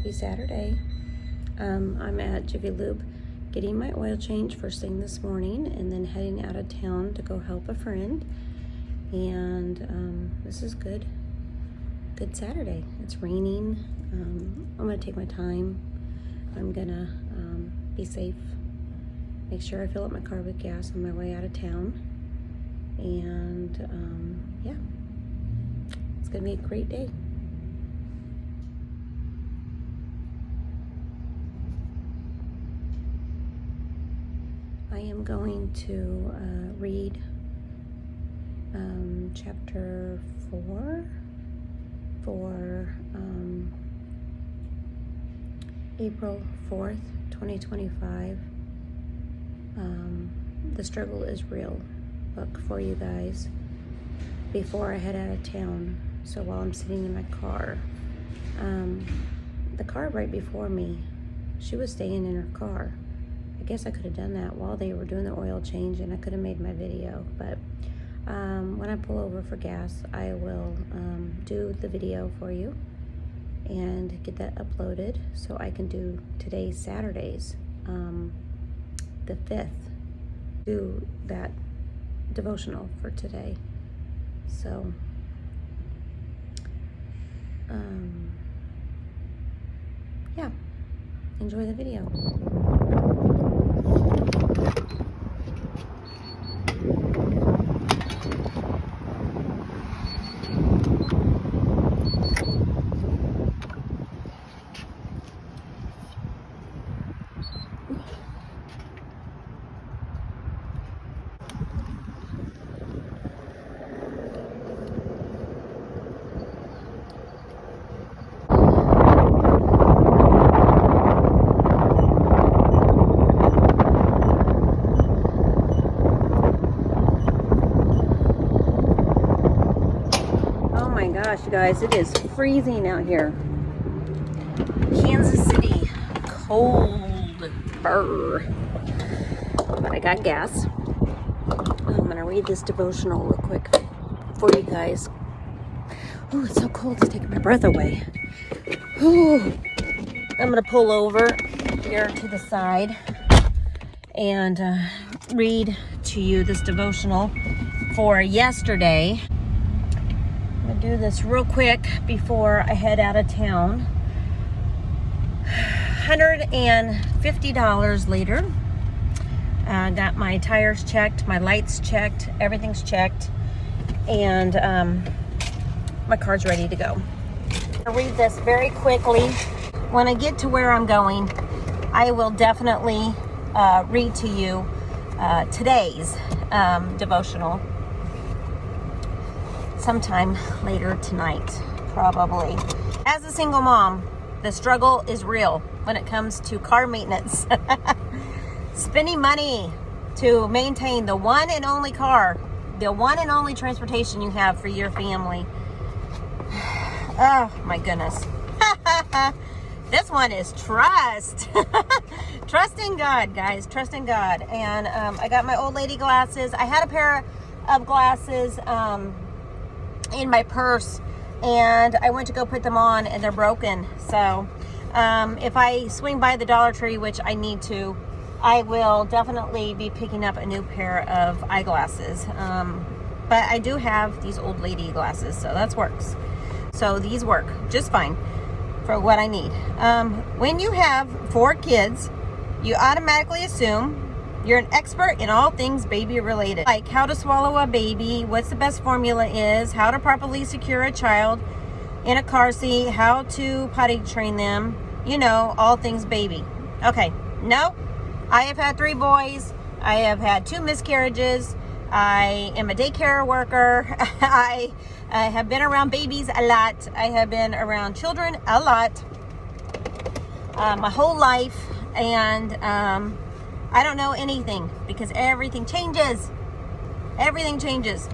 Happy Saturday. I'm at Jiffy Lube getting my oil change first thing this morning and then heading out of town to go help a friend. And this is good Saturday. It's raining. I'm gonna take my time. I'm gonna be safe, make sure I fill up my car with gas on my way out of town. And yeah, it's gonna be a great day. I am going to read chapter 4 for April 4th, 2025. The Struggle is Real book for you guys before I head out of town. So while I'm sitting in my car, the car right before me, she was staying in her car. I guess I could have done that while they were doing the oil change and I could have made my video, but when I pull over for gas, I will do the video for you and get that uploaded so I can do today's Saturdays, the 5th, do that devotional for today. So yeah, enjoy the video. Gosh, you guys, it is freezing out here. Kansas City, cold, brr. But I got gas. I'm gonna read this devotional real quick for you guys. Oh, it's so cold, it's taking my breath away. Ooh. I'm gonna pull over here to the side and read to you this devotional for yesterday. I'm gonna do this real quick before I head out of town. $150 later. Got my tires checked, my lights checked, everything's checked, and my car's ready to go. I'll read this very quickly. When I get to where I'm going, I will definitely read to you today's devotional. Sometime later tonight, probably. As a single mom, the struggle is real when it comes to car maintenance. Spending money to maintain the one and only car, the one and only transportation you have for your family. Oh my goodness. This one is trust. Trust in God, guys. Trust in God. And I got my old lady glasses. I had a pair of glasses in my purse and I went to go put them on and they're broken. So if I swing by the Dollar Tree, which I need to, I will definitely be picking up a new pair of eyeglasses. But I do have these old lady glasses, so that works. So these work just fine for what I need. When you have 4 kids, you automatically assume you're an expert in all things baby related, like how to swallow a baby, what's the best formula is, how to properly secure a child in a car seat, how to potty train them, you know, all things baby. Okay, no, I have had 3 boys. I have had 2 miscarriages. I am a daycare worker. I have been around babies a lot. I have been around children a lot my whole life. And I don't know anything because everything changes. Everything changes.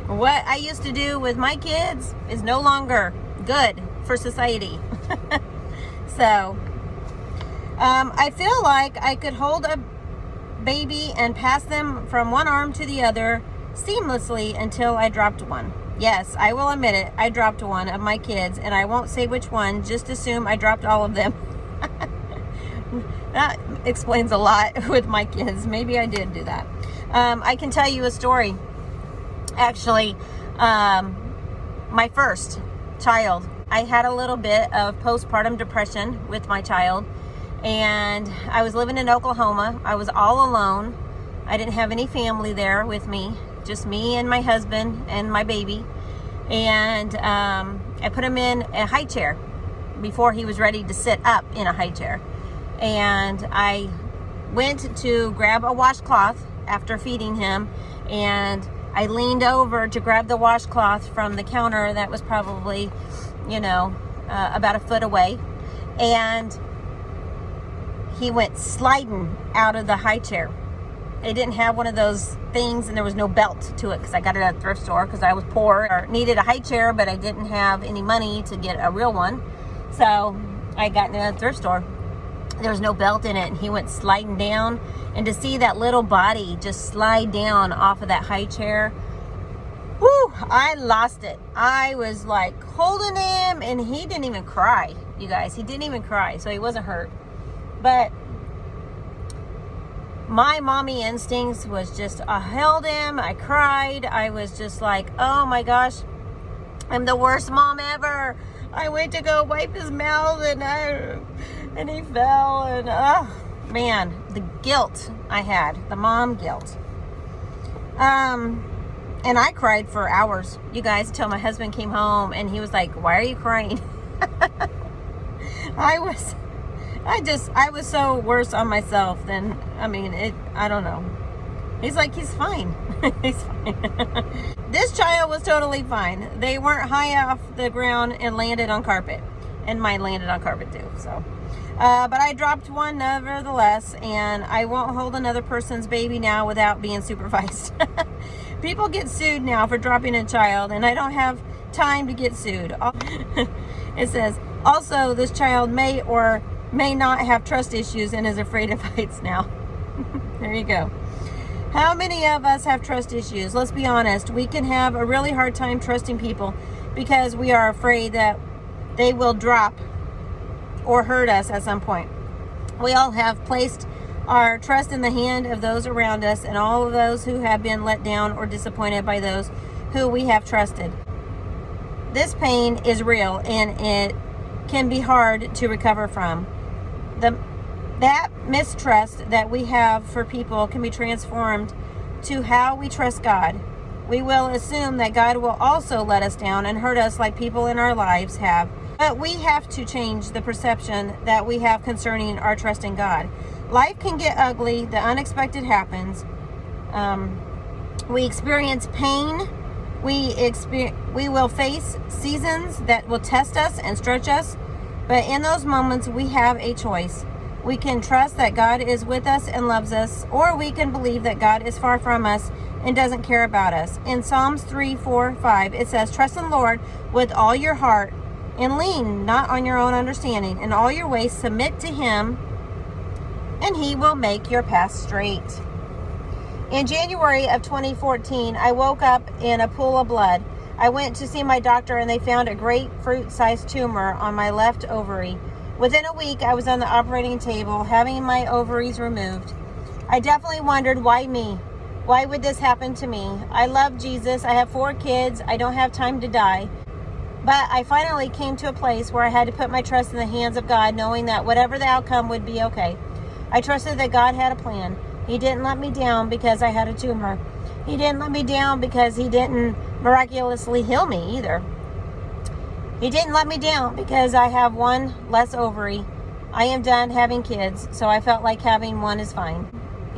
What I used to do with my kids is no longer good for society. So I feel like I could hold a baby and pass them from one arm to the other seamlessly until I dropped one. Yes, I will admit it. I dropped one of my kids, and I won't say which one. Just assume I dropped all of them. That explains a lot with my kids. Maybe I did do that. I can tell you a story. Actually, my first child, I had a little bit of postpartum depression with my child, and I was living in Oklahoma. I was all alone. I didn't have any family there with me, just me and my husband and my baby. And I put him in a high chair before he was ready to sit up in a high chair. And I went to grab a washcloth after feeding him, and I leaned over to grab the washcloth from the counter that was probably, about a foot away. And he went sliding out of the high chair. It didn't have one of those things, and there was no belt to it because I got it at a thrift store because I was poor or needed a high chair, but I didn't have any money to get a real one. So I got it at a thrift store. There was no belt in it, and he went sliding down. And to see that little body just slide down off of that high chair, whoo, I lost it. I was like holding him, and he didn't even cry, you guys. He didn't even cry, so he wasn't hurt. But my mommy instincts was just, I held him, I cried. I was just like, oh my gosh, I'm the worst mom ever. I went to go wipe his mouth, and he fell, and man, the guilt I had, the mom guilt. And I cried for hours, you guys, until my husband came home, and he was like, why are you crying? I was so worse on myself than, I don't know. He's like, he's fine. He's fine. This child was totally fine. They weren't high off the ground and landed on carpet. And mine landed on carpet too, so. But I dropped one nevertheless, and I won't hold another person's baby now without being supervised. People get sued now for dropping a child, and I don't have time to get sued. It says, also, this child may or may not have trust issues and is afraid of heights now. There you go. How many of us have trust issues? Let's be honest. We can have a really hard time trusting people because we are afraid that they will drop or hurt us at some point. We all have placed our trust in the hand of those around us, and all of those who have been let down or disappointed by those who we have trusted. This pain is real, and it can be hard to recover from. That mistrust that we have for people can be transformed to how we trust God. We will assume that God will also let us down and hurt us like people in our lives have. But we have to change the perception that we have concerning our trust in God. Life can get ugly. The unexpected happens. We experience pain. We will face seasons that will test us and stretch us. But in those moments, we have a choice. We can trust that God is with us and loves us, or we can believe that God is far from us and doesn't care about us. In Psalms 3:4-5, it says, trust in the Lord with all your heart and lean not on your own understanding. In all your ways, submit to Him, and He will make your path straight. In January of 2014, I woke up in a pool of blood. I went to see my doctor, and they found a grapefruit-sized tumor on my left ovary. Within a week, I was on the operating table having my ovaries removed. I definitely wondered, why me? Why would this happen to me? I love Jesus. I have 4 kids. I don't have time to die. But I finally came to a place where I had to put my trust in the hands of God, knowing that whatever the outcome would be okay. I trusted that God had a plan. He didn't let me down because I had a tumor. He didn't let me down because He didn't miraculously heal me either. He didn't let me down because I have 1 less ovary. I am done having kids, so I felt like having 1 is fine.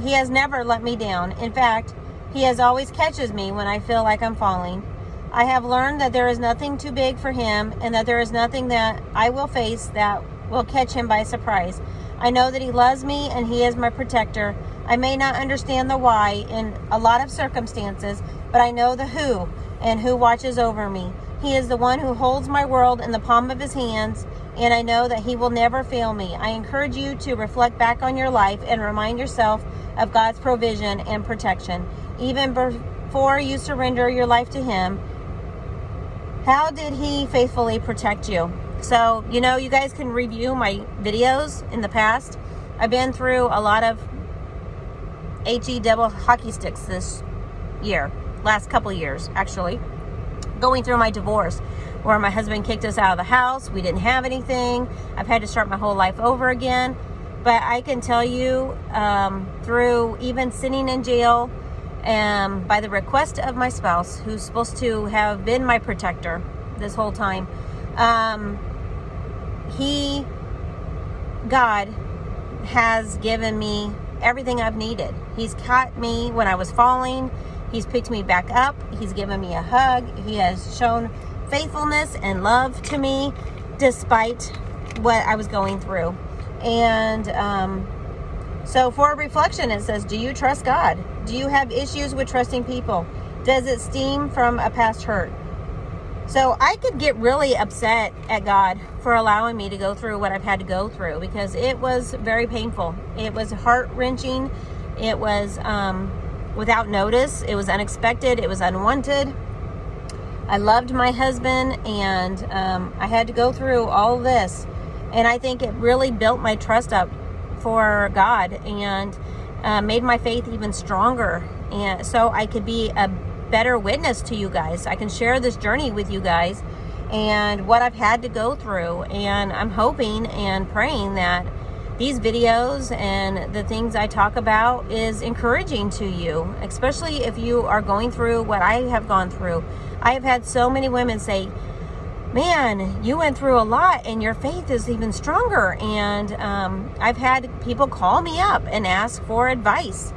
He has never let me down. In fact, He has always catches me when I feel like I'm falling. I have learned that there is nothing too big for Him, and that there is nothing that I will face that will catch Him by surprise. I know that He loves me and He is my protector. I may not understand the why in a lot of circumstances, but I know the who and who watches over me. He is the one who holds my world in the palm of His hands, and I know that He will never fail me. I encourage you to reflect back on your life and remind yourself of God's provision and protection. Even before you surrender your life to Him, How did he faithfully protect you? So, you know, you guys can review my videos in the past. I've been through a lot of HE double hockey sticks this year, last couple years, actually. Going through my divorce, where my husband kicked us out of the house. We didn't have anything. I've had to start my whole life over again. But I can tell you, through even sitting in jail, by the request of my spouse, who's supposed to have been my protector this whole time, God has given me everything I've needed. He's caught me when I was falling. He's picked me back up. He's given me a hug. He has shown faithfulness and love to me despite what I was going through. And so for a reflection, it says, do you trust God? Do you have issues with trusting people? Does it stem from a past hurt? So I could get really upset at God for allowing me to go through what I've had to go through, because it was very painful. It was heart-wrenching. It was without notice. It was unexpected. It was unwanted. I loved my husband, and I had to go through all this. And I think it really built my trust up for God and made my faith even stronger. And so I could be a better witness to you guys. I can share this journey with you guys and what I've had to go through. And I'm hoping and praying that these videos and the things I talk about is encouraging to you, especially if you are going through what I have gone through. I have had so many women say, man, you went through a lot and your faith is even stronger. And I've had people call me up and ask for advice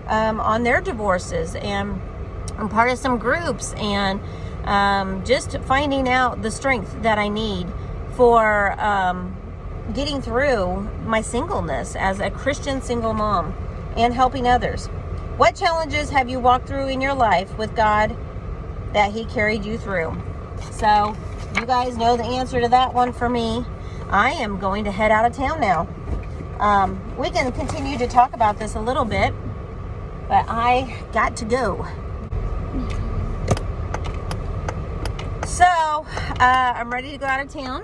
on their divorces, and I'm part of some groups, and just finding out the strength that I need for getting through my singleness as a Christian single mom and helping others. What challenges have you walked through in your life with God that He carried you through? So you guys know the answer to that one for me. I am going to head out of town now. We can continue to talk about this a little bit, but I got to go. So I'm ready to go out of town.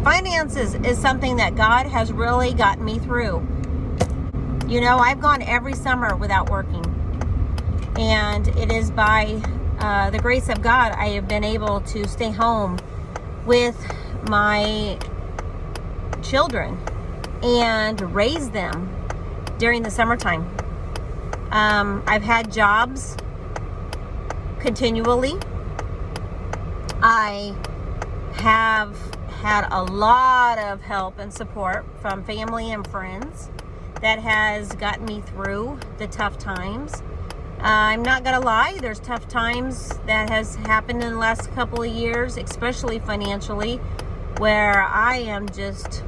Finances is something that God has really gotten me through. You know, I've gone every summer without working, and it is by the grace of God I have been able to stay home with my children and raise them during the summertime. I've had jobs continually. I have had a lot of help and support from family and friends that has gotten me through the tough times. I'm not gonna lie, there's tough times that has happened in the last couple of years, especially financially, where I am just,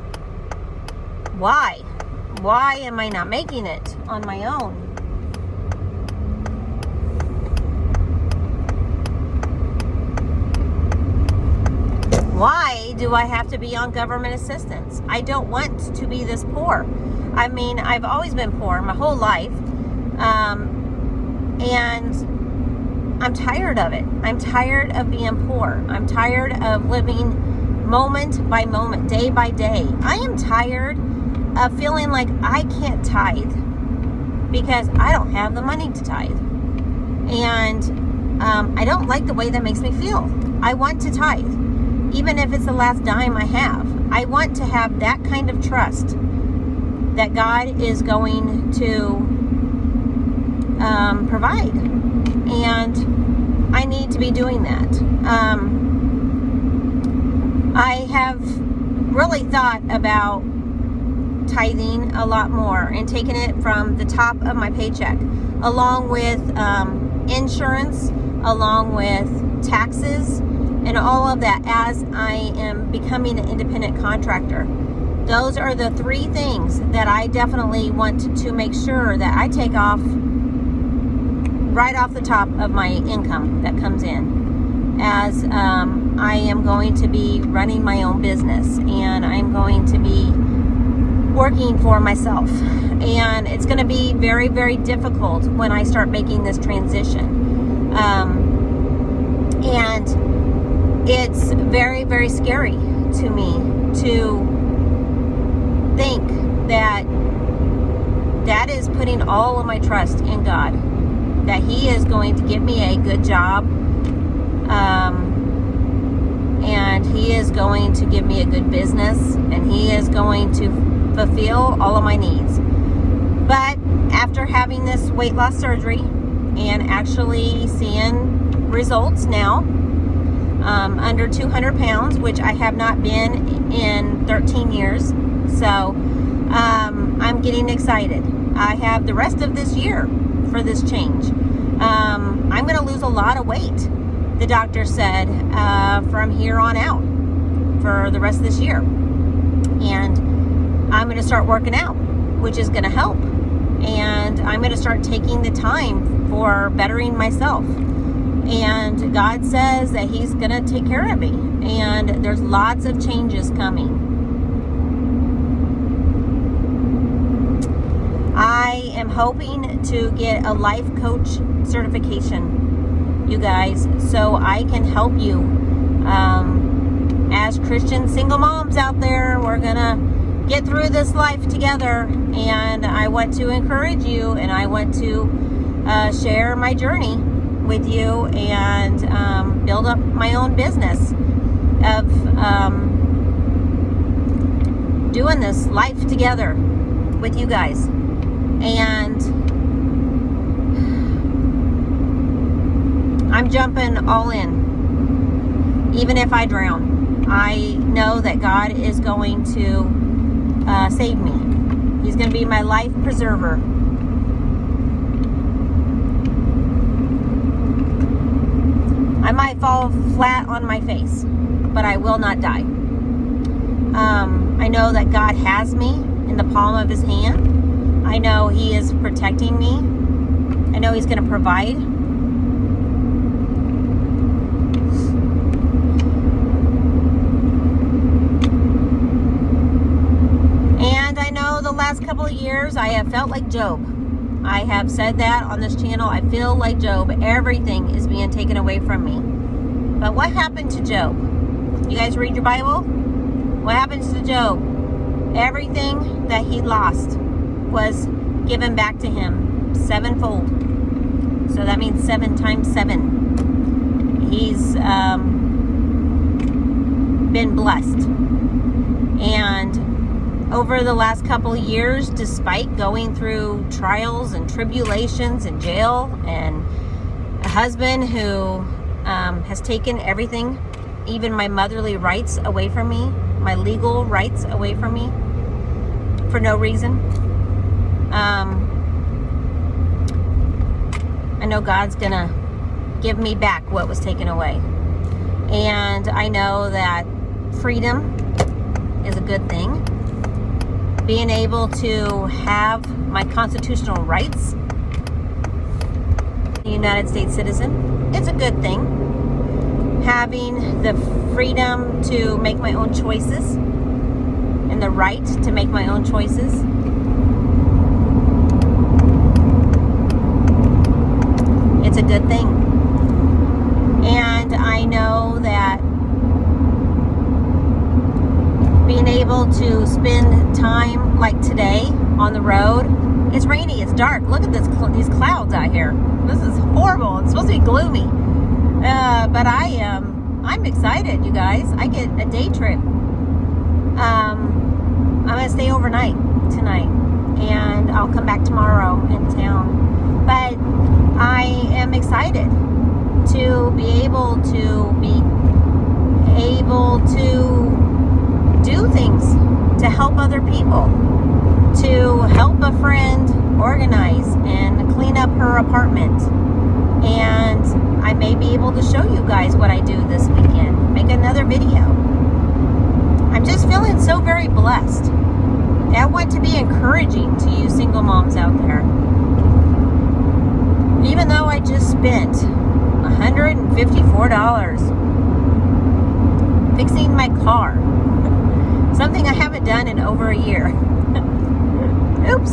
why am I not making it on my own? Why do I have to be on government assistance? I don't want to be this poor. I mean, I've always been poor my whole life. And I'm tired of it. I'm tired of being poor. I'm tired of living moment by moment, day by day. I am tired of feeling like I can't tithe because I don't have the money to tithe. And I don't like the way that makes me feel. I want to tithe, even if it's the last dime I have. I want to have that kind of trust that God is going to provide. And I need to be doing that. I have really thought about tithing a lot more and taking it from the top of my paycheck, along with insurance, along with taxes, and all of that as I am becoming an independent contractor. Those are the three things that I definitely want to make sure that I take off right off the top of my income that comes in, as I am going to be running my own business, and I'm going to be working for myself. And it's going to be very, very difficult when I start making this transition. And it's very, very scary to me to think that that is putting all of my trust in God, that He is going to give me a good job, and He is going to give me a good business, and He is going to fulfill all of my needs. But after having this weight loss surgery and actually seeing results now, under 200 pounds, which I have not been in 13 years. So I'm getting excited. I have the rest of this year for this change. I'm going to lose a lot of weight, the doctor said, from here on out for the rest of this year. And I'm going to start working out, which is going to help. And I'm going to start taking the time for bettering myself. And God says that He's going to take care of me. And there's lots of changes coming. I am hoping to get a life coach certification, you guys, so I can help you. As Christian single moms out there, we're going to get through this life together. And I want to encourage you, and I want to share my journey with you, and build up my own business of doing this life together with you guys. And I'm jumping all in, even if I drown. I know that God is going to save me. He's going to be my life preserver. I might fall flat on my face, but I will not die. I know that God has me in the palm of His hand. I know He is protecting me. I know He's going to provide. And I know the last couple of years I have felt like Job. I have said that on this channel. I feel like Job. Everything is being taken away from me. But what happened to Job? You guys read your Bible? What happens to Job? Everything that he lost was given back to him sevenfold. So that means 7 times 7. He's been blessed. And over the last couple of years, despite going through trials and tribulations in jail, and a husband who has taken everything, even my motherly rights away from me, my legal rights away from me for no reason. I know God's gonna give me back what was taken away. And I know that freedom is a good thing. Being able to have my constitutional rights, a United States citizen, it's a good thing. Having the freedom to make my own choices and the right to make my own choices. It's a good thing. And I know that being able to spend time like today on the road. It's rainy, it's dark. Look at these clouds out here. This is horrible. It's supposed to be gloomy. But I'm excited, you guys. I get a day trip. I'm going to stay overnight tonight, and I'll come back tomorrow in town. But I am excited to be able to do things to help other people, to help a friend organize and clean up her apartment. And I may be able to show you guys what I do this weekend, make another video. I'm just feeling so very blessed. I want to be encouraging to you single moms out there. Even though I just spent $154 fixing my car, something I haven't done in over a year. Oops.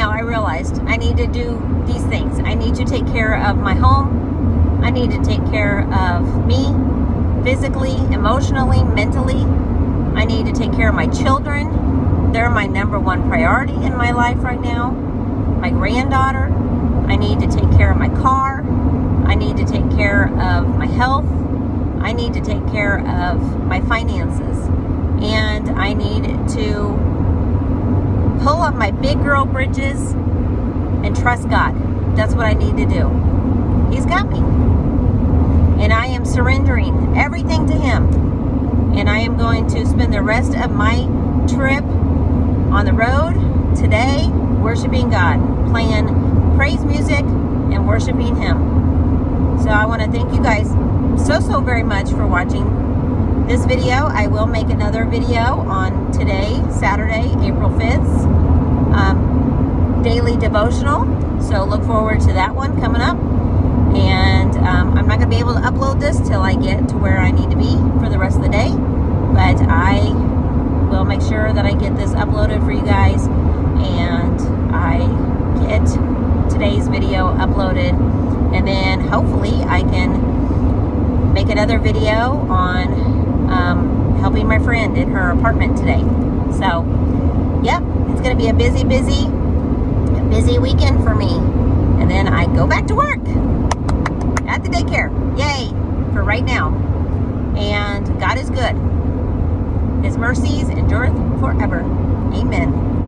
I realized I need to do these things. I need to take care of my home. I need to take care of me physically, emotionally, mentally. I need to take care of my children. They're my number one priority in my life right now. My granddaughter. I need to take care of my car. I need to take care of my health. I need to take care of my finances. And I need to pull up my big girl bridges and trust God. That's what I need to do. He's got me. And I am surrendering everything to Him. And I am going to spend the rest of my trip on the road today worshiping God, playing praise music and worshiping Him. So I want to thank you guys so very much for watching this video. I will make another video on today, Saturday, April 5th, daily devotional. So look forward to that one coming up. And I'm not going to be able to upload this till I get to where I need to be for the rest of the day. But I will make sure that I get this uploaded for you guys. And I get today's video uploaded. And then hopefully I can make another video on helping my friend in her apartment today. So, yep, it's going to be a busy weekend for me. And then I go back to work at the daycare. Yay, for right now. And God is good. His mercies endureth forever. Amen.